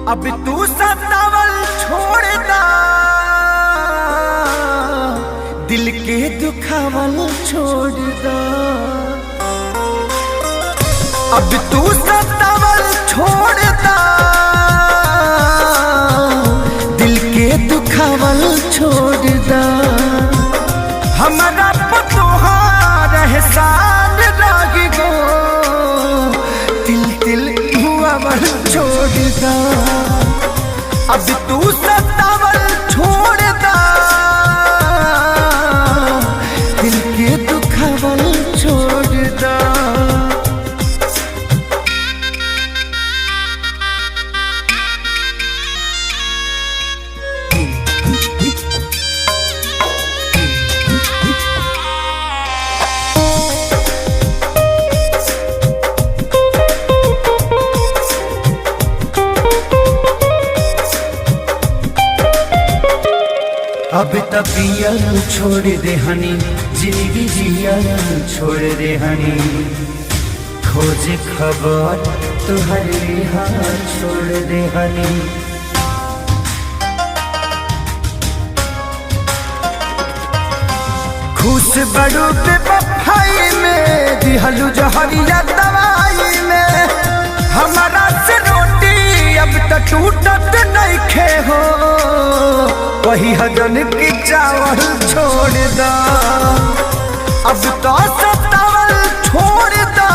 अब तू सतावल छोड़दा, दिल के दुखावल छोड़दा। अब तू सतावल छोड़दा, दिल के दुखावल छोड़दा। हमारा पतोहार एहसान लागी गो, तिल तिल हुआवल छोड़दा। अब तू सतावल छोड़दा, दिल के दुखावल छोड़दा। अब तपियल छोड़ दे हनी, जिंदगी जियल छोड़ दे हनी। खोज खबर तुहरे हाथ छोड़ दे हनी। खुश बड़ो बेवफाई में, दिहलू जहरिया दवाई में। हमारा से रोटी अब तक टूटत नहीं खे हो, वही हजन की चावल छोड़दा। अब तो सतावल छोड़दा,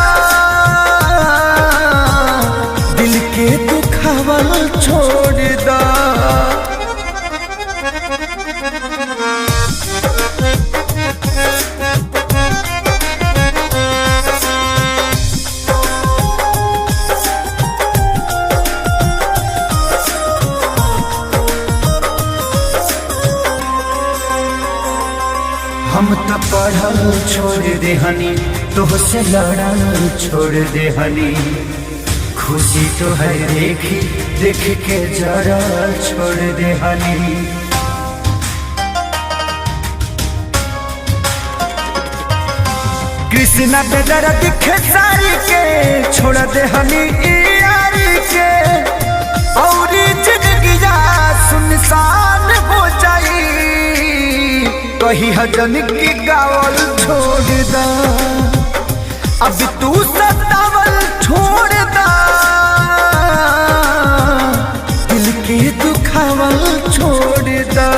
दिल के दुखावल छोड़दा। हम तो पढ़ल छोड़ दे हनी, तुहसे लड़ल छोड़ दे हनी। खुशी तो है देखी देख के जड़ल छोड़ दे हनी। कृष्णा बेदर दिखे सारी के, छोड़ दे हनी यारी के। और जिंदगी सुनसान हो जाई, कही हजन की गावल छोड़दा। अब तू सतावल छोड़दा, दिल के दुखावल छोड़दा।